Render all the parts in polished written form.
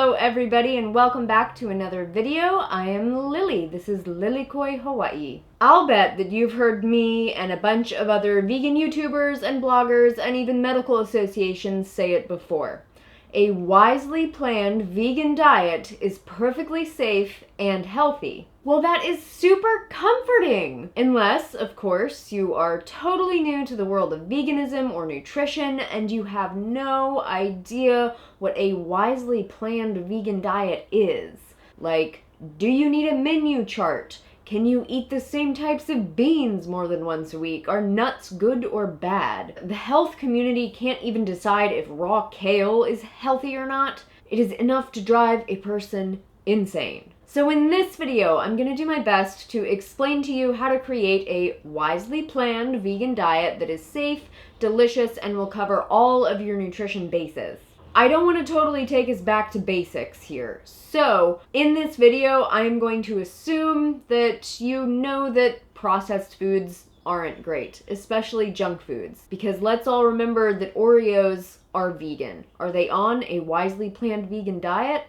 Hello everybody and welcome back to another video. I am Lily. This is Lilikoi Hawaii. I'll bet that you've heard me and a bunch of other vegan YouTubers and bloggers and even medical associations say it before. A wisely planned vegan diet is perfectly safe and healthy. Well, that is super comforting! Unless, of course, you are totally new to the world of veganism or nutrition and you have no idea what a wisely planned vegan diet is. Like, do you need a menu chart? Can you eat the same types of beans more than once a week? Are nuts good or bad? The health community can't even decide if raw kale is healthy or not. It is enough to drive a person insane. So in this video, I'm going to do my best to explain to you how to create a wisely planned vegan diet that is safe, delicious, and will cover all of your nutrition bases. I don't want to totally take us back to basics here. So, in this video, I'm going to assume that you know that processed foods aren't great, especially junk foods. Because let's all remember that Oreos are vegan. Are they on a wisely planned vegan diet?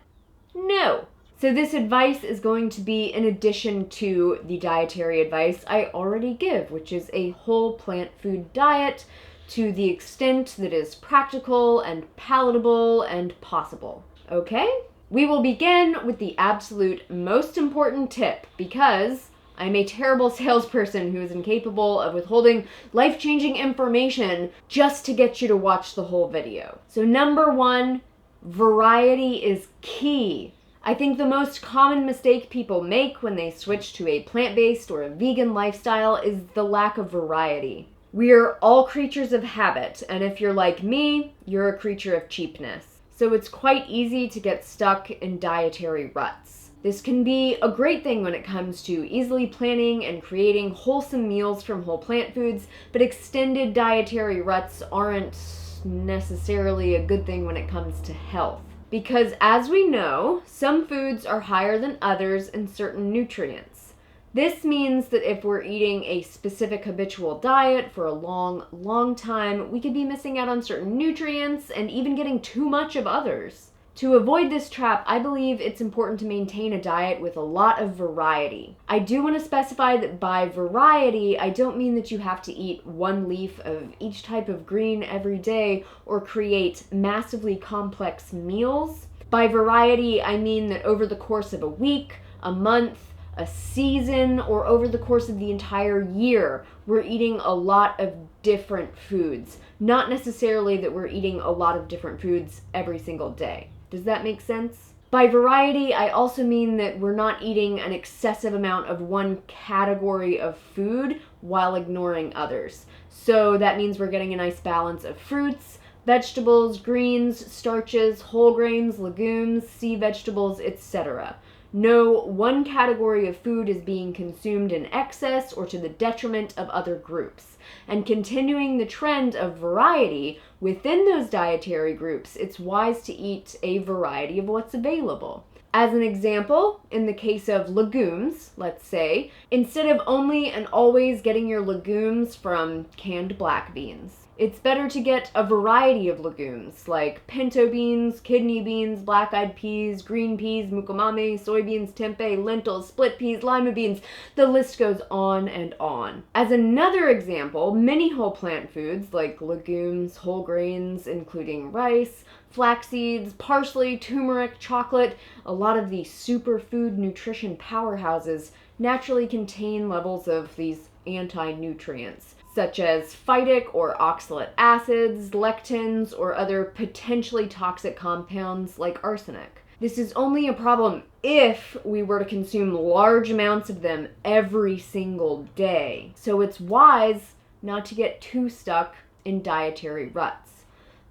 No. So this advice is going to be in addition to the dietary advice I already give, which is a whole plant food diet to the extent that is practical and palatable and possible. Okay? We will begin with the absolute most important tip because I'm a terrible salesperson who is incapable of withholding life-changing information just to get you to watch the whole video. So number one, variety is key. I think the most common mistake people make when they switch to a plant-based or a vegan lifestyle is the lack of variety. We're all creatures of habit, and if you're like me, you're a creature of cheapness. So it's quite easy to get stuck in dietary ruts. This can be a great thing when it comes to easily planning and creating wholesome meals from whole plant foods, but extended dietary ruts aren't necessarily a good thing when it comes to health. Because as we know, some foods are higher than others in certain nutrients. This means that if we're eating a specific habitual diet for a long time, we could be missing out on certain nutrients and even getting too much of others. To avoid this trap, I believe it's important to maintain a diet with a lot of variety. I do want to specify that by variety, I don't mean that you have to eat one leaf of each type of green every day or create massively complex meals. By variety, I mean that over the course of a week, a month, a season, or over the course of the entire year, we're eating a lot of different foods. Not necessarily that we're eating a lot of different foods every single day. Does that make sense? By variety, I also mean that we're not eating an excessive amount of one category of food while ignoring others. So that means we're getting a nice balance of fruits, vegetables, greens, starches, whole grains, legumes, sea vegetables, etc. No one category of food is being consumed in excess or to the detriment of other groups. And continuing the trend of variety within those dietary groups, it's wise to eat a variety of what's available. As an example, in the case of legumes, let's say, instead of only and always getting your legumes from canned black beans, it's better to get a variety of legumes like pinto beans, kidney beans, black-eyed peas, green peas, mukomame, soybeans, tempeh, lentils, split peas, lima beans. The list goes on and on. As another example, many whole plant foods like legumes, whole grains, including rice, flax seeds, parsley, turmeric, chocolate, a lot of the superfood nutrition powerhouses naturally contain levels of these anti-nutrients, such as phytic or oxalic acids, lectins, or other potentially toxic compounds like arsenic. This is only a problem if we were to consume large amounts of them every single day. So it's wise not to get too stuck in dietary ruts.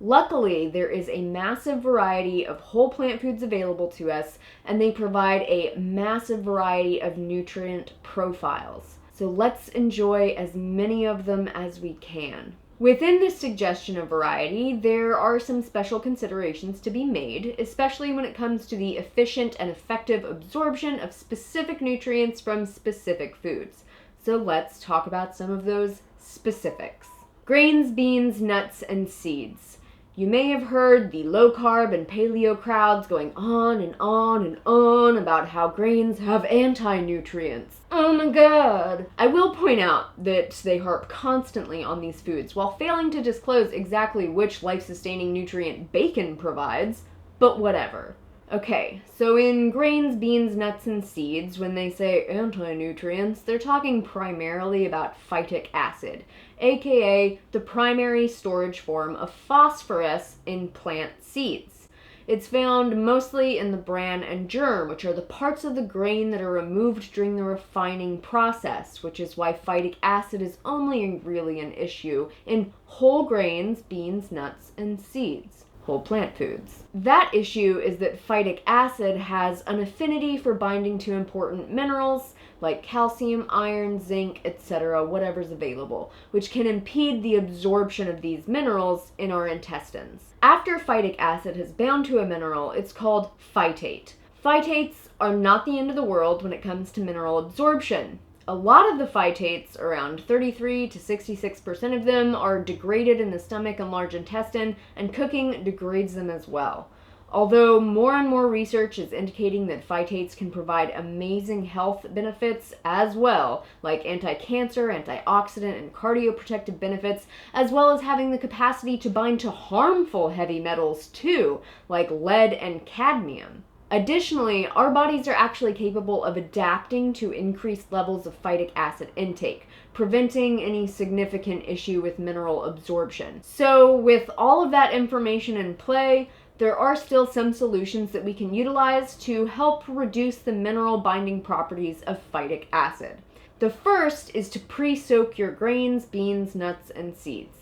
Luckily, there is a massive variety of whole plant foods available to us, and they provide a massive variety of nutrient profiles. So let's enjoy as many of them as we can. Within this suggestion of variety, there are some special considerations to be made, especially when it comes to the efficient and effective absorption of specific nutrients from specific foods. So let's talk about some of those specifics. Grains, beans, nuts, and seeds. You may have heard the low-carb and paleo crowds going on and on and on about how grains have anti-nutrients. Oh my god! I will point out that they harp constantly on these foods while failing to disclose exactly which life-sustaining nutrient bacon provides, but whatever. Okay, so in grains, beans, nuts, and seeds, when they say anti-nutrients, they're talking primarily about phytic acid, aka the primary storage form of phosphorus in plant seeds. It's found mostly in the bran and germ, which are the parts of the grain that are removed during the refining process, which is why phytic acid is only really an issue in whole grains, beans, nuts, and seeds. Whole plant foods. That issue is that phytic acid has an affinity for binding to important minerals like calcium, iron, zinc, etc., whatever's available, which can impede the absorption of these minerals in our intestines. After phytic acid has bound to a mineral, it's called phytate. Phytates are not the end of the world when it comes to mineral absorption. A lot of the phytates, around 33 to 66% of them, are degraded in the stomach and large intestine, and cooking degrades them as well. Although more and more research is indicating that phytates can provide amazing health benefits as well, like anti-cancer, antioxidant, and cardioprotective benefits, as well as having the capacity to bind to harmful heavy metals too, like lead and cadmium. Additionally, our bodies are actually capable of adapting to increased levels of phytic acid intake, preventing any significant issue with mineral absorption. So, with all of that information in play, there are still some solutions that we can utilize to help reduce the mineral binding properties of phytic acid. The first is to pre-soak your grains, beans, nuts, and seeds.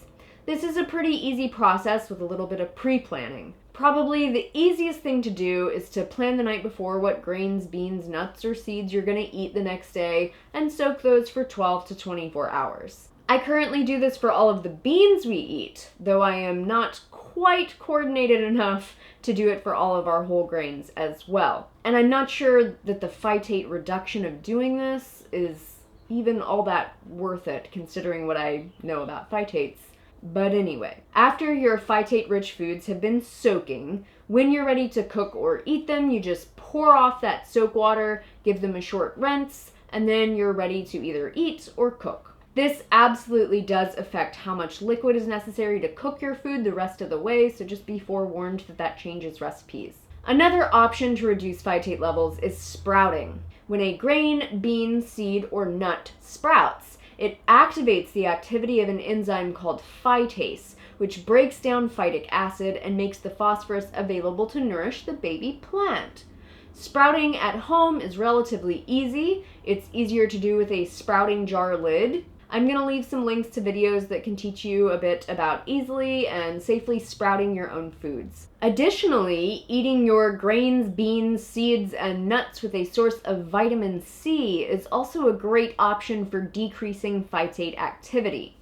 This is a pretty easy process with a little bit of pre-planning. Probably the easiest thing to do is to plan the night before what grains, beans, nuts, or seeds you're going to eat the next day and soak those for 12 to 24 hours. I currently do this for all of the beans we eat, though I am not quite coordinated enough to do it for all of our whole grains as well. And I'm not sure that the phytate reduction of doing this is even all that worth it, considering what I know about phytates. But anyway, after your phytate-rich foods have been soaking, when you're ready to cook or eat them, you just pour off that soak water, give them a short rinse, and then you're ready to either eat or cook. This absolutely does affect how much liquid is necessary to cook your food the rest of the way, so just be forewarned that that changes recipes. Another option to reduce phytate levels is sprouting. When a grain, bean, seed, or nut sprouts, it activates the activity of an enzyme called phytase, which breaks down phytic acid and makes the phosphorus available to nourish the baby plant. Sprouting at home is relatively easy. It's easier to do with a sprouting jar lid. I'm going to leave some links to videos that can teach you a bit about easily and safely sprouting your own foods. Additionally, eating your grains, beans, seeds, and nuts with a source of vitamin C is also a great option for decreasing phytate activity.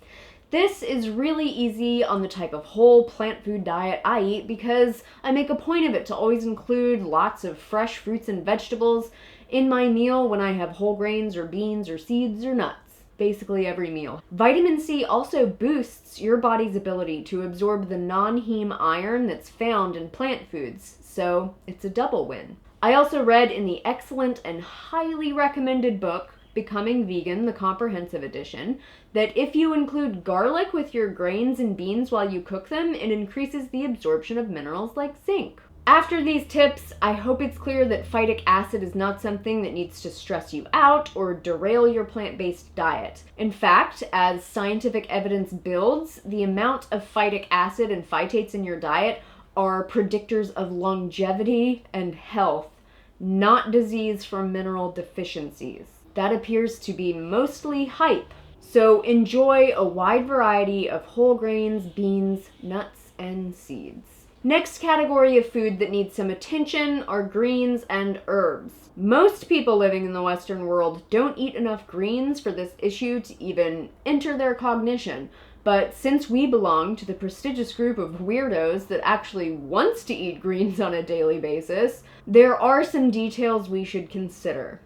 This is really easy on the type of whole plant food diet I eat because I make a point of it to always include lots of fresh fruits and vegetables in my meal when I have whole grains or beans or seeds or nuts. Basically every meal. Vitamin C also boosts your body's ability to absorb the non-heme iron that's found in plant foods, so it's a double win. I also read in the excellent and highly recommended book, Becoming Vegan, the Comprehensive Edition, that if you include garlic with your grains and beans while you cook them, it increases the absorption of minerals like zinc. After these tips, I hope it's clear that phytic acid is not something that needs to stress you out or derail your plant-based diet. In fact, as scientific evidence builds, the amount of phytic acid and phytates in your diet are predictors of longevity and health, not disease from mineral deficiencies. That appears to be mostly hype. So enjoy a wide variety of whole grains, beans, nuts, and seeds. Next category of food that needs some attention are greens and herbs. Most people living in the Western world don't eat enough greens for this issue to even enter their cognition. But since we belong to the prestigious group of weirdos that actually wants to eat greens on a daily basis, there are some details we should consider.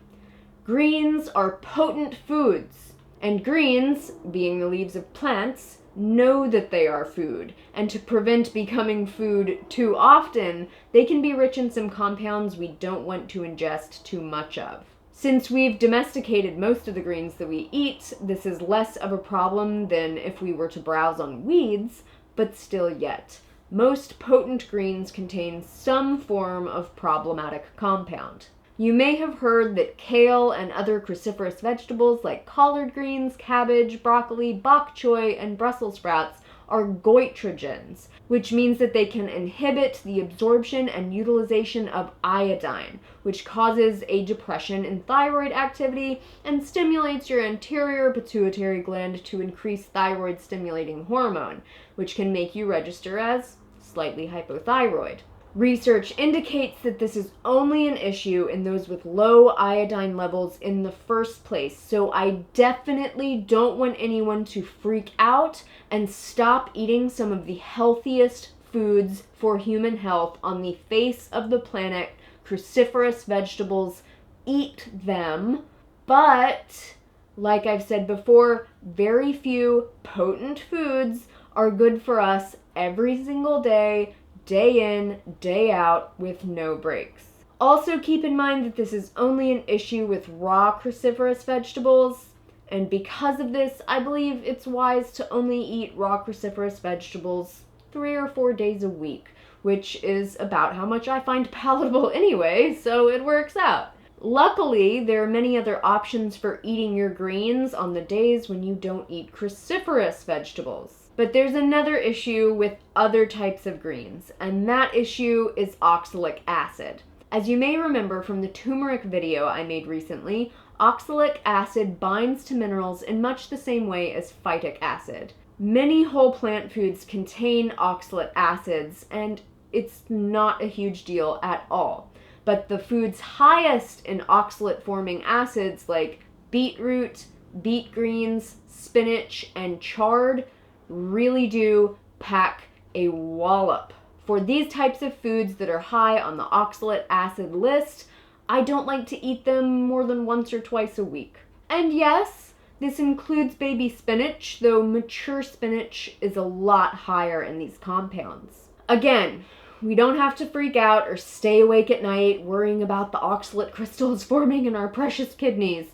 Greens are potent foods, and greens, being the leaves of plants, know that they are food, and to prevent becoming food too often, they can be rich in some compounds we don't want to ingest too much of. Since we've domesticated most of the greens that we eat, this is less of a problem than if we were to browse on weeds, but still yet. Most potent greens contain some form of problematic compound. You may have heard that kale and other cruciferous vegetables like collard greens, cabbage, broccoli, bok choy, and Brussels sprouts are goitrogens, which means that they can inhibit the absorption and utilization of iodine, which causes a depression in thyroid activity and stimulates your anterior pituitary gland to increase thyroid stimulating hormone, which can make you register as slightly hypothyroid. Research indicates that this is only an issue in those with low iodine levels in the first place, so I definitely don't want anyone to freak out and stop eating some of the healthiest foods for human health on the face of the planet, cruciferous vegetables. Eat them, but like I've said before, very few potent foods are good for us every single day, day in, day out, with no breaks. Also keep in mind that this is only an issue with raw cruciferous vegetables, and because of this, I believe it's wise to only eat raw cruciferous vegetables 3 or 4 days a week, which is about how much I find palatable anyway, so it works out. Luckily, there are many other options for eating your greens on the days when you don't eat cruciferous vegetables. But there's another issue with other types of greens, and that issue is oxalic acid. As you may remember from the turmeric video I made recently, oxalic acid binds to minerals in much the same way as phytic acid. Many whole plant foods contain oxalic acids, and it's not a huge deal at all. But the foods highest in oxalate-forming acids like beetroot, beet greens, spinach, and chard really do pack a wallop. For these types of foods that are high on the oxalic acid list, I don't like to eat them more than once or twice a week. And yes, this includes baby spinach, though mature spinach is a lot higher in these compounds. Again, we don't have to freak out or stay awake at night worrying about the oxalate crystals forming in our precious kidneys,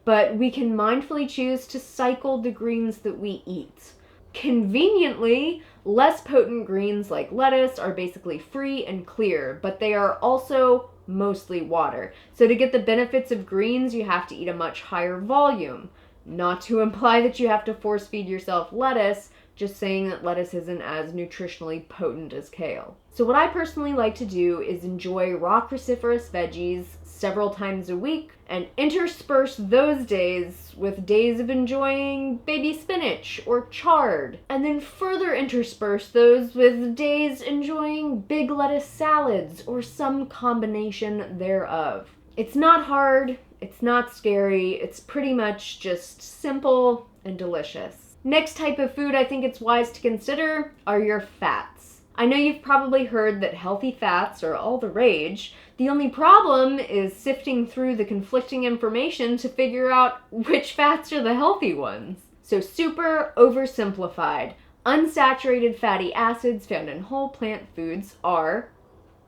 but we can mindfully choose to cycle the greens that we eat. Conveniently, less potent greens like lettuce are basically free and clear, but they are also mostly water. So to get the benefits of greens, you have to eat a much higher volume. Not to imply that you have to force feed yourself lettuce, just saying that lettuce isn't as nutritionally potent as kale. So what I personally like to do is enjoy raw cruciferous veggies several times a week and intersperse those days with days of enjoying baby spinach or chard, and then further intersperse those with days enjoying big lettuce salads or some combination thereof. It's not hard, it's not scary, it's pretty much just simple and delicious. Next type of food I think it's wise to consider are your fats. I know you've probably heard that healthy fats are all the rage. The only problem is sifting through the conflicting information to figure out which fats are the healthy ones. So super oversimplified, unsaturated fatty acids found in whole plant foods are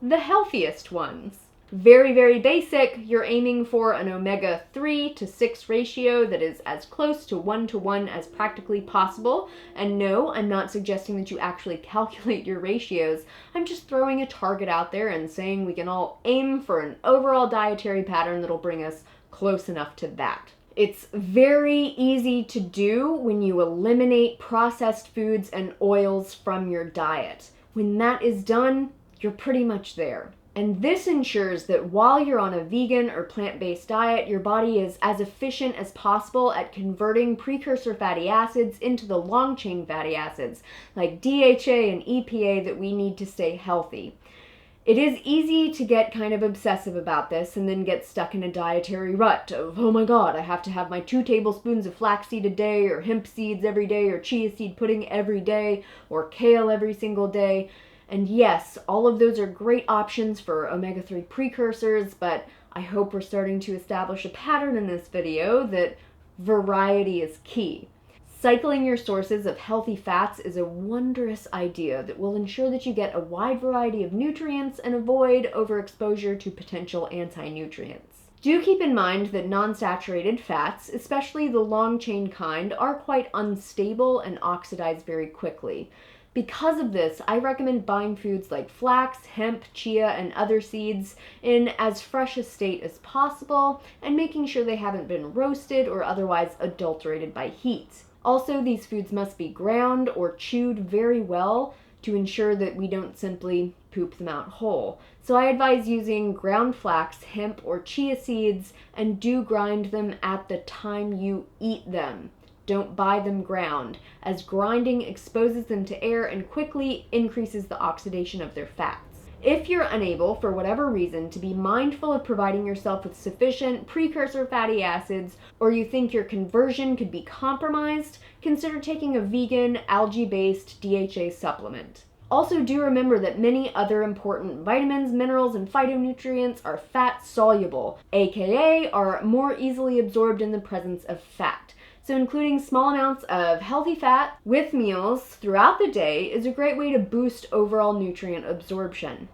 the healthiest ones. Very, very basic, you're aiming for an omega-3 to 6 ratio that is as close to 1-to-1 as practically possible. And no, I'm not suggesting that you actually calculate your ratios. I'm just throwing a target out there and saying we can all aim for an overall dietary pattern that'll bring us close enough to that. It's very easy to do when you eliminate processed foods and oils from your diet. When that is done, you're pretty much there. And this ensures that while you're on a vegan or plant-based diet, your body is as efficient as possible at converting precursor fatty acids into the long-chain fatty acids, like DHA and EPA, that we need to stay healthy. It is easy to get kind of obsessive about this and then get stuck in a dietary rut of, oh my god, I have to have my 2 tablespoons of flaxseed a day, or hemp seeds every day, or chia seed pudding every day, or kale every single day. And yes, all of those are great options for omega-3 precursors, but I hope we're starting to establish a pattern in this video that variety is key. Cycling your sources of healthy fats is a wondrous idea that will ensure that you get a wide variety of nutrients and avoid overexposure to potential anti-nutrients. Do keep in mind that non-saturated fats, especially the long-chain kind, are quite unstable and oxidize very quickly. Because of this, I recommend buying foods like flax, hemp, chia, and other seeds in as fresh a state as possible, and making sure they haven't been roasted or otherwise adulterated by heat. Also, these foods must be ground or chewed very well to ensure that we don't simply poop them out whole. So I advise using ground flax, hemp, or chia seeds, and do grind them at the time you eat them. Don't buy them ground, as grinding exposes them to air and quickly increases the oxidation of their fats. If you're unable, for whatever reason, to be mindful of providing yourself with sufficient precursor fatty acids, or you think your conversion could be compromised, consider taking a vegan, algae-based DHA supplement. Also, do remember that many other important vitamins, minerals, and phytonutrients are fat-soluble, aka are more easily absorbed in the presence of fat. So including small amounts of healthy fat with meals throughout the day is a great way to boost overall nutrient absorption.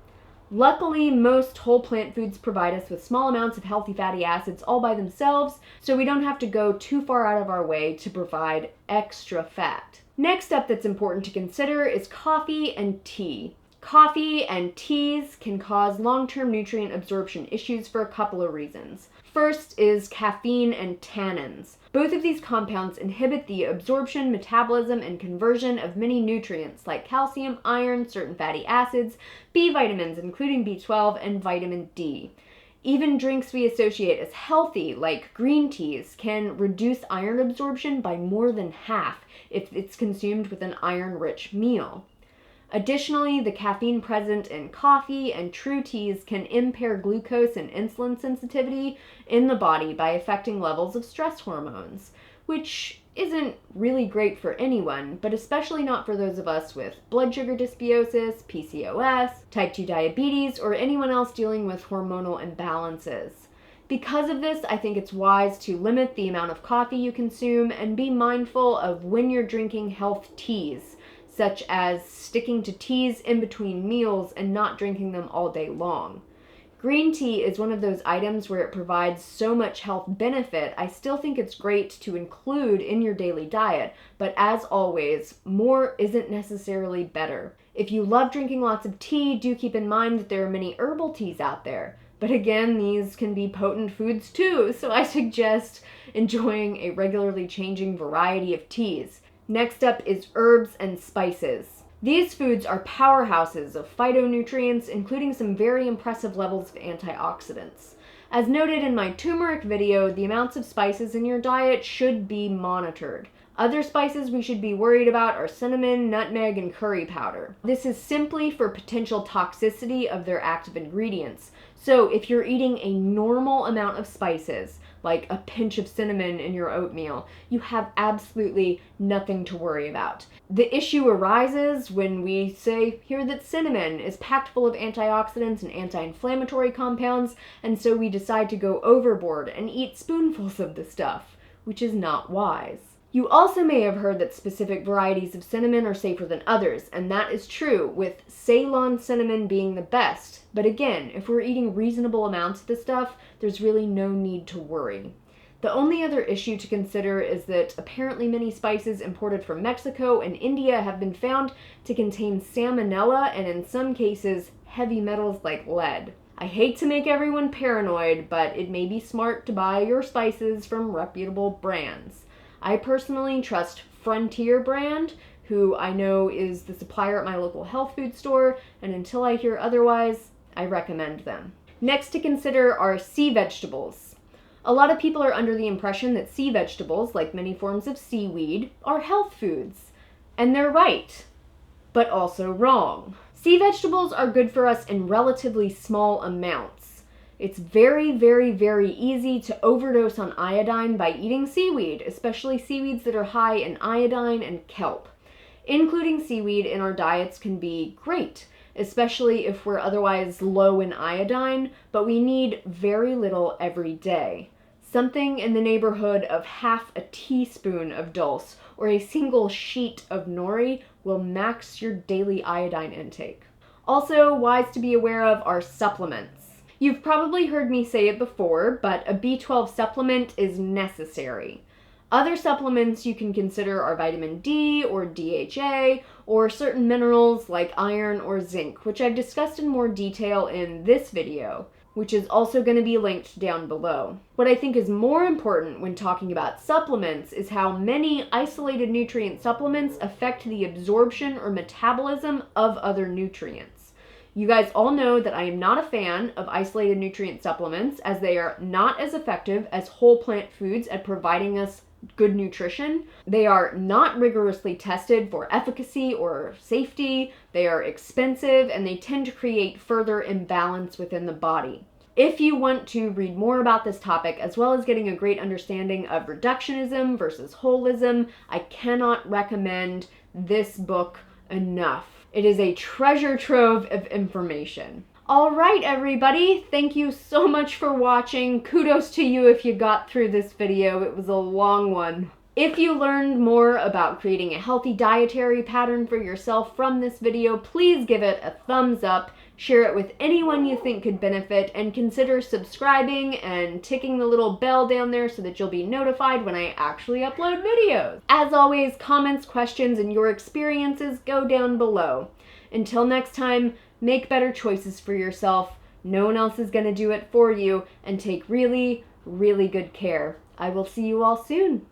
Luckily, most whole plant foods provide us with small amounts of healthy fatty acids all by themselves, so we don't have to go too far out of our way to provide extra fat. Next up that's important to consider is coffee and tea. Coffee and teas can cause long-term nutrient absorption issues for a couple of reasons. First is caffeine and tannins. Both of these compounds inhibit the absorption, metabolism, and conversion of many nutrients like calcium, iron, certain fatty acids, B vitamins including B12, and vitamin D. Even drinks we associate as healthy, like green teas, can reduce iron absorption by more than half if it's consumed with an iron-rich meal. Additionally, the caffeine present in coffee and true teas can impair glucose and insulin sensitivity in the body by affecting levels of stress hormones, which isn't really great for anyone, but especially not for those of us with blood sugar dysbiosis, PCOS, type 2 diabetes, or anyone else dealing with hormonal imbalances. Because of this, I think it's wise to limit the amount of coffee you consume and be mindful of when you're drinking health teas, such as sticking to teas in between meals and not drinking them all day long. Green tea is one of those items where it provides so much health benefit, I still think it's great to include in your daily diet, but as always, more isn't necessarily better. If you love drinking lots of tea, do keep in mind that there are many herbal teas out there. But again, these can be potent foods too, so I suggest enjoying a regularly changing variety of teas. Next up is herbs and spices. These foods are powerhouses of phytonutrients, including some very impressive levels of antioxidants. As noted in my turmeric video, the amounts of spices in your diet should be monitored. Other spices we should be worried about are cinnamon, nutmeg, and curry powder. This is simply for potential toxicity of their active ingredients. So if you're eating a normal amount of spices, like a pinch of cinnamon in your oatmeal, you have absolutely nothing to worry about. The issue arises when we say here that cinnamon is packed full of antioxidants and anti-inflammatory compounds, and so we decide to go overboard and eat spoonfuls of the stuff, which is not wise. You also may have heard that specific varieties of cinnamon are safer than others, and that is true, with Ceylon cinnamon being the best. But again, if we're eating reasonable amounts of the stuff, there's really no need to worry. The only other issue to consider is that apparently many spices imported from Mexico and India have been found to contain salmonella and in some cases heavy metals like lead. I hate to make everyone paranoid, but it may be smart to buy your spices from reputable brands. I personally trust Frontier brand, who I know is the supplier at my local health food store, and until I hear otherwise, I recommend them. Next to consider are sea vegetables. A lot of people are under the impression that sea vegetables, like many forms of seaweed, are health foods. And they're right, but also wrong. Sea vegetables are good for us in relatively small amounts. It's very, very, very easy to overdose on iodine by eating seaweed, especially seaweeds that are high in iodine and kelp. Including seaweed in our diets can be great, especially if we're otherwise low in iodine, but we need very little every day. Something in the neighborhood of half a teaspoon of dose, or a single sheet of nori will max your daily iodine intake. Also, wise to be aware of are supplements. You've probably heard me say it before, but a B12 supplement is necessary. Other supplements you can consider are vitamin D or DHA, or certain minerals like iron or zinc, which I've discussed in more detail in this video, which is also going to be linked down below. What I think is more important when talking about supplements is how many isolated nutrient supplements affect the absorption or metabolism of other nutrients. You guys all know that I am not a fan of isolated nutrient supplements, as they are not as effective as whole plant foods at providing us good nutrition. They are not rigorously tested for efficacy or safety, they are expensive, and they tend to create further imbalance within the body. If you want to read more about this topic, as well as getting a great understanding of reductionism versus holism, I cannot recommend this book enough. It is a treasure trove of information. All right, everybody, thank you so much for watching. Kudos to you if you got through this video. It was a long one. If you learned more about creating a healthy dietary pattern for yourself from this video, please give it a thumbs up, share it with anyone you think could benefit, and consider subscribing and ticking the little bell down there so that you'll be notified when I actually upload videos. As always, comments, questions, and your experiences go down below. Until next time, make better choices for yourself. No one else is going to do it for you, and take really, really good care. I will see you all soon.